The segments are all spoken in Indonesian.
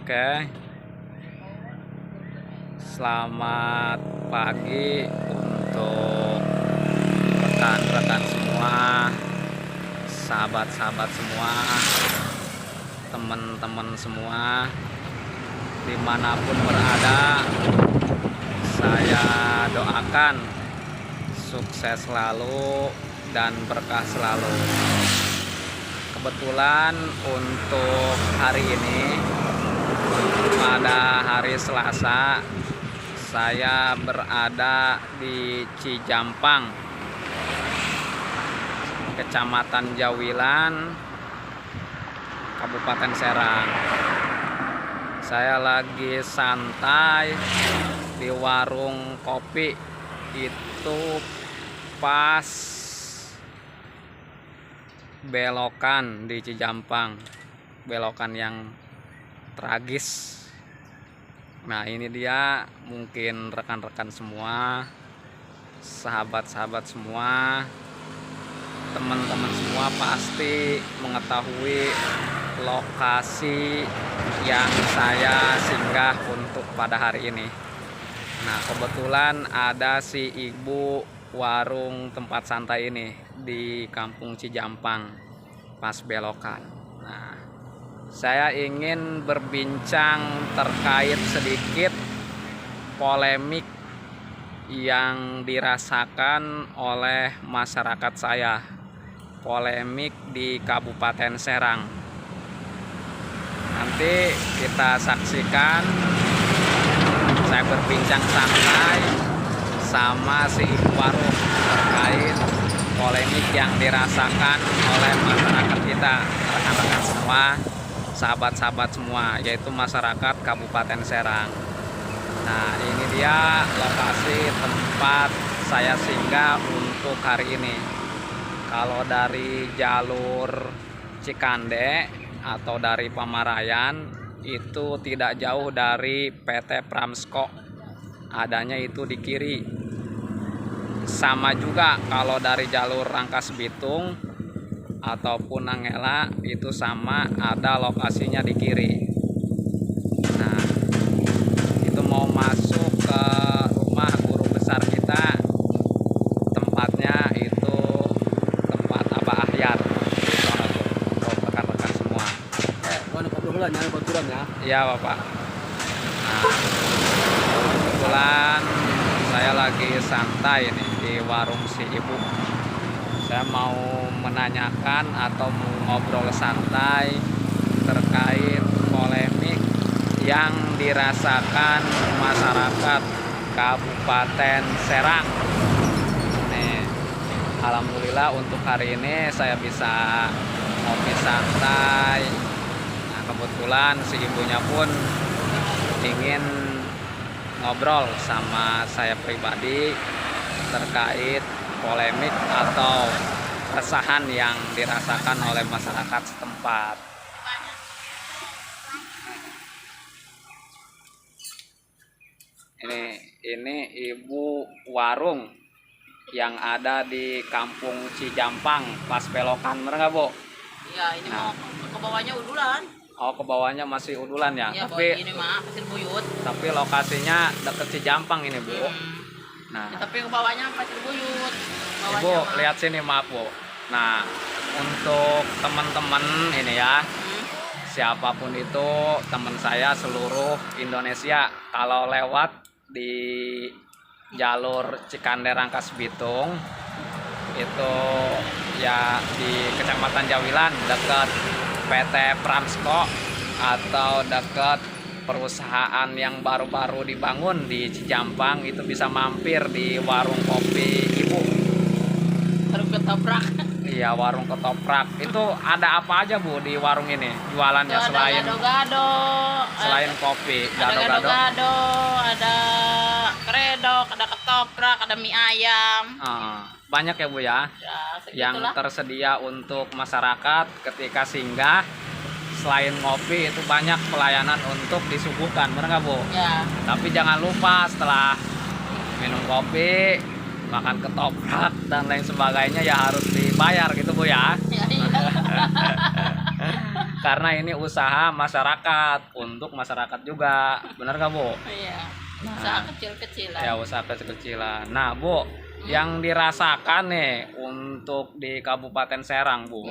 Oke, selamat pagi untuk rekan-rekan semua, sahabat-sahabat semua, teman-teman semua, dimanapun berada. Saya doakan sukses selalu dan berkah selalu. Kebetulan untuk hari ini, pada hari Selasa, saya berada di Cijampang, Kecamatan Jawilan, Kabupaten Serang. Saya lagi santai di warung kopi. Itu pas belokan di Cijampang, belokan yang tragis. Nah, ini dia, mungkin rekan-rekan semua, sahabat-sahabat semua, teman-teman semua pasti mengetahui lokasi yang saya singgah untuk pada hari ini. Nah, kebetulan ada si ibu warung tempat santai ini di Kampung Cijampang pas belokan. Nah, saya ingin berbincang terkait sedikit polemik yang dirasakan oleh masyarakat saya, polemik di Kabupaten Serang. Nanti kita saksikan saya berbincang santai sama si ibu warung terkait polemik yang dirasakan oleh masyarakat kita, rekan-rekan semua, sahabat-sahabat semua, yaitu masyarakat Kabupaten Serang. Nah, ini dia lokasi tempat saya singgah untuk hari ini. Kalau dari jalur Cikande atau dari Pamarayan, itu tidak jauh dari PT Pramsko, adanya itu di kiri. Sama juga kalau dari jalur Rangkas Bitung ataupun Nangela, itu sama, ada lokasinya di kiri. Nah, itu mau masuk ke rumah guru besar kita, tempatnya itu tempat Abah Ahyar. Rekan-rekan semua. Iya, Bapak. Nah, kebetulan saya lagi santai nih di warung si ibu. Saya mau menanyakan atau mau ngobrol santai terkait polemik yang dirasakan masyarakat Kabupaten Serang. Nih, alhamdulillah untuk hari ini saya bisa ngopi santai. Nah, kebetulan si ibunya pun ingin ngobrol sama saya pribadi terkait polemik atau keresahan yang dirasakan oleh masyarakat setempat. Ini ibu warung yang ada di Kampung Cijampang pas belokan, bener nggak, Bu? Iya, ini mau ke bawahnya udulan. Oh, ke bawahnya masih udulan ya? Iya, Tapi ini mah Pasir Buyut. Tapi lokasinya deket Cijampang ini, Bu. Nah, Ya, tapi ke bawahnya Pasir Buyut. Ibu lihat sini, maaf, Bu. Nah, untuk teman-teman ini ya, siapapun itu, teman saya seluruh Indonesia, kalau lewat di jalur Cikande Rangkas Bitung, itu ya di Kecamatan Jawilan dekat PT Pramsko atau dekat perusahaan yang baru-baru dibangun di Cijampang, itu bisa mampir di warung kopi ibu. Warung ketoprak. Iya, warung ketoprak. Itu ada apa aja, Bu, di warung ini jualannya? Ada gado-gado, selain kopi, ada gado-gado, ada kredok, ada ketoprak, ada mie ayam. Banyak ya, Bu ya, Ya, yang tersedia untuk masyarakat ketika singgah. Selain ngopi, itu banyak pelayanan untuk disuguhkan, benar nggak, Bu? Ya. Tapi jangan lupa setelah minum kopi, makan ketoprak dan lain sebagainya ya harus dibayar gitu, Bu ya. Ya, iya. Karena ini usaha masyarakat untuk masyarakat juga, benar nggak Bu? Iya. Nah, Usaha kecil-kecilan. ya usaha kecil-kecilan. Nah Bu, yang dirasakan nih untuk di Kabupaten Serang Bu,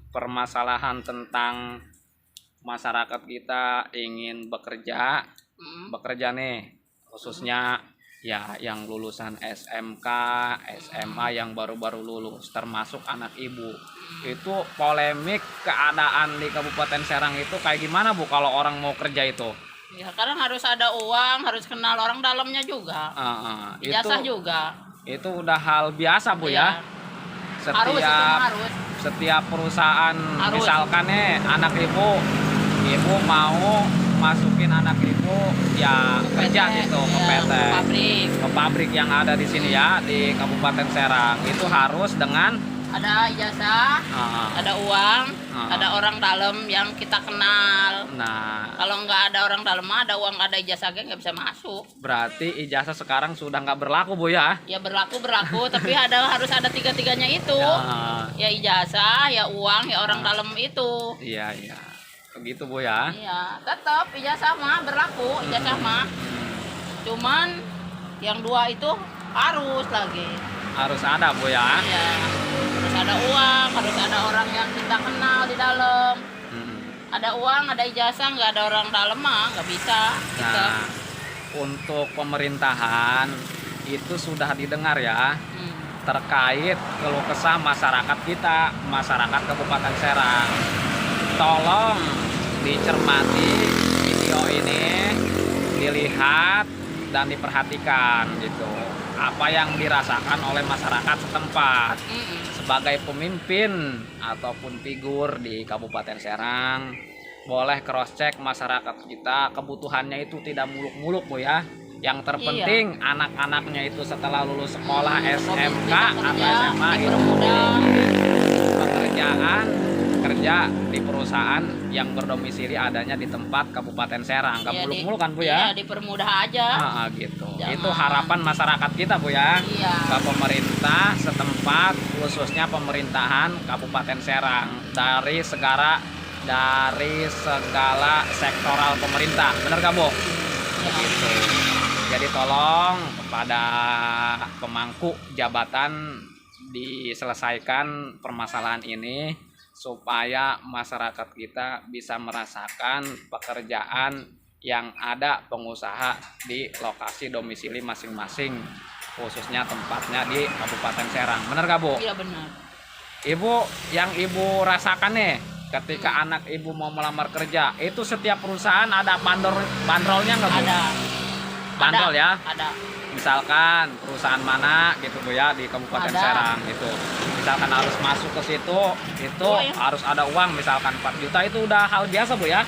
permasalahan tentang masyarakat kita ingin bekerja nih, khususnya ya yang lulusan SMK, SMA yang baru-baru lulus, termasuk anak ibu. Itu polemik keadaan di Kabupaten Serang itu kayak gimana Bu kalau orang mau kerja itu? Ya karena harus ada uang, harus kenal orang dalamnya juga. Ijazah juga. Itu udah hal biasa Bu ya. Harus, itu harus. Setiap perusahaan Harus. misalkan nih anak ibu mau masukin anak ibu ya kerja gitu ke PT, ke pabrik yang ada di sini ya di Kabupaten Serang, itu harus dengan ada ijazah, ada uang, ada orang dalam yang kita kenal. Nah, kalau nggak ada orang dalam, ada uang, ada ijazah nggak bisa masuk. Berarti ijazah sekarang sudah nggak berlaku Bu ya? Ya berlaku tapi harus ada tiga-tiganya itu. Ya ijazah, ya uang, ya orang dalam itu. Iya, begitu Bu ya? Iya, tetap ijazah mah berlaku, ijazah mah. Cuman yang dua itu harus ada Bu ya? Iya, harus ada uang, harus ada orang yang kita kenal di dalam. Ada uang, ada ijazah, nggak ada orang dalam mah nggak bisa. Nah, untuk pemerintahan itu sudah didengar ya, terkait keluh kesah masyarakat kita, masyarakat Kabupaten Serang. Tolong dicermati video ini, dilihat dan diperhatikan gitu. Apa yang dirasakan oleh masyarakat setempat sebagai pemimpin ataupun figur di Kabupaten Serang. Boleh cross check masyarakat kita, kebutuhannya itu tidak muluk-muluk Bu ya. Yang terpenting anak-anaknya itu setelah lulus sekolah SMK atau SMA itu pekerjaan, kerja di perusahaan yang berdomisili adanya di tempat Kabupaten Serang. Gak muluk-muluk kan Bu ya? Iya, dipermudah aja. Gitu. Itu harapan masyarakat kita Bu ya. Ke pemerintah setempat, khususnya pemerintahan Kabupaten Serang, dari segala sektoral pemerintah. Benar gak Bu? Gitu. Jadi tolong kepada pemangku jabatan diselesaikan permasalahan ini supaya masyarakat kita bisa merasakan pekerjaan yang ada pengusaha di lokasi domisili masing-masing, khususnya tempatnya di Kabupaten Serang. Benar gak Bu? Iya benar. Ibu, yang Ibu rasakan nih ketika anak Ibu mau melamar kerja, itu setiap perusahaan ada bandrolnya nggak Bu? Ada. Bandrol ya? Ada. Misalkan perusahaan mana gitu Bu ya di Kabupaten Serang gitu. Misalkan harus masuk ke situ, itu harus ada uang misalkan 4 juta, itu udah hal biasa Bu ya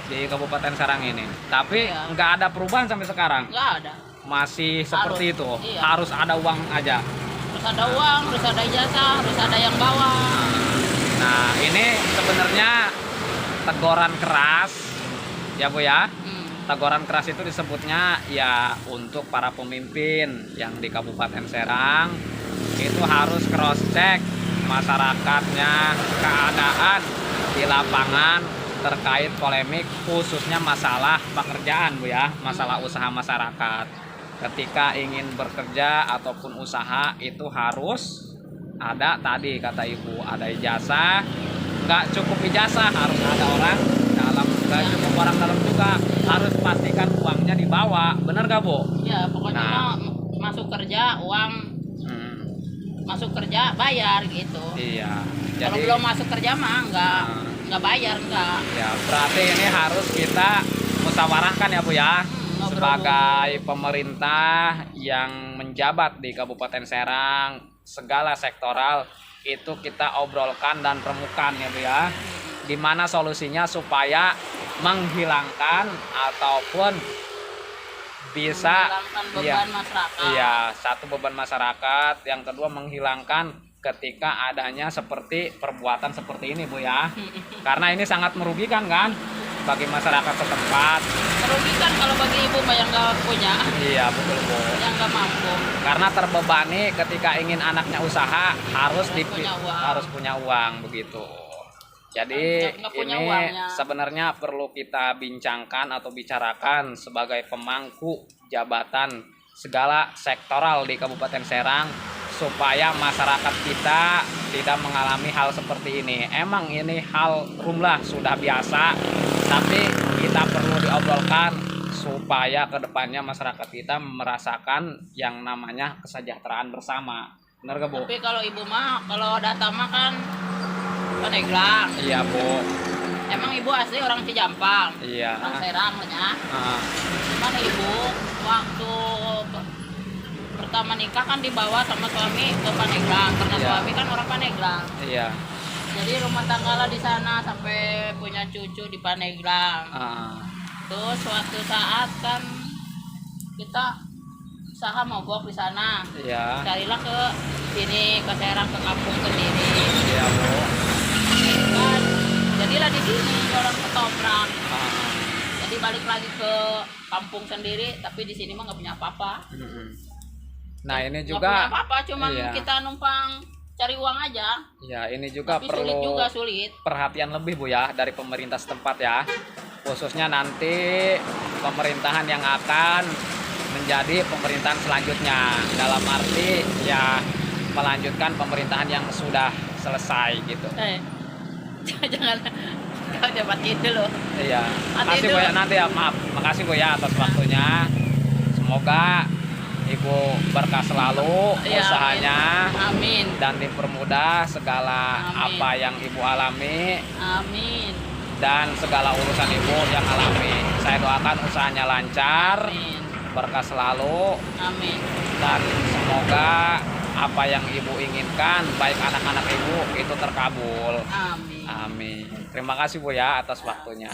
di Kabupaten Serang ini. Tapi nggak ada perubahan sampai sekarang. Nggak ada. Masih seperti itu. Harus ada uang aja. Harus ada uang, harus ada ijazah, harus ada yang bawa. Nah, ini sebenarnya teguran keras ya Bu ya. Teguran keras itu disebutnya ya untuk para pemimpin yang di Kabupaten Serang itu harus cross check masyarakatnya, keadaan di lapangan terkait polemik khususnya masalah pekerjaan Bu ya, masalah usaha masyarakat. Ketika ingin bekerja ataupun usaha itu harus ada, tadi kata Ibu, ada ijazah. Nggak cukup ijazah, harus ada orang dalam. Nggak cukup orang dalam juga, harus pastikan uangnya dibawa. Bener gak Bu? Ya pokoknya masuk kerja uang, masuk kerja bayar gitu. Iya. Kalau belum masuk kerja mah nggak bayar, nggak. Ya berarti ini harus kita musyawarahkan ya Bu ya. Sebagai pemerintah yang menjabat di Kabupaten Serang, segala sektoral itu kita obrolkan dan remukan ya Bu ya. Gimana solusinya supaya menghilangkan ataupun bisa beban masyarakat. Iya, satu beban masyarakat, yang kedua menghilangkan ketika adanya seperti perbuatan seperti ini Bu ya. Karena ini sangat merugikan kan bagi masyarakat setempat. Merugikan kalau bagi ibu yang nggak punya. Iya betul Bu. Yang nggak mampu. Karena terbebani ketika ingin anaknya usaha harus punya uang begitu. Jadi nggak punya ini uangnya. sebenarnya perlu kita bincangkan atau bicarakan sebagai pemangku jabatan segala sektoral di Kabupaten Serang supaya masyarakat kita tidak mengalami hal seperti ini. Emang ini hal rumlah sudah biasa, tapi kita perlu diobrolkan supaya kedepannya masyarakat kita merasakan yang namanya kesejahteraan bersama. Benar gak, Bu? Tapi kalau ibu mah, kalau data mah kan Pandeglang. Iya, Bu. Emang ibu asli orang Cijampang. Iya. Orang Serang ya. Cuman ibu waktu pertama nikah kan dibawa sama suami ke Pandeglang karena Iya. suami kan orang Pandeglang. Iya. Jadi rumah tangga lah di sana sampai punya cucu di Pandeglang. Terus suatu saat kan kita usaha mogok di sana. Iya. Carilah ke sini, ke Serang, ke kampung sendiri. Iya, Bu. Kan jadilah di sini orang ketoprak. Jadi balik lagi ke kampung sendiri, tapi di sini mah nggak punya apa-apa. Nah, ini Nggak juga punya apa-apa, cuman iya. kita numpang cari uang aja. Ya, ini juga Tapi perlu sulit juga, sulit. perhatian lebih, Bu, ya, dari pemerintah setempat ya. Khususnya nanti pemerintahan yang akan menjadi pemerintahan selanjutnya. Dalam arti ya melanjutkan pemerintahan yang sudah selesai gitu. Jangan kau jabatin dulu. Iya. Nanti Makasih, Bu, ya, nanti ya, maaf. Makasih, Bu, ya, atas waktunya. Semoga Ibu berkah selalu Ya, usahanya. Amin. Dan dipermudah segala Amin. apa yang Ibu alami Amin. dan segala urusan Ibu yang alami. Saya doakan usahanya lancar, Amin. berkah selalu, Amin. dan semoga apa yang Ibu inginkan baik anak-anak Ibu itu terkabul. Amin. Amin. Terima kasih, Bu, ya, atas waktunya.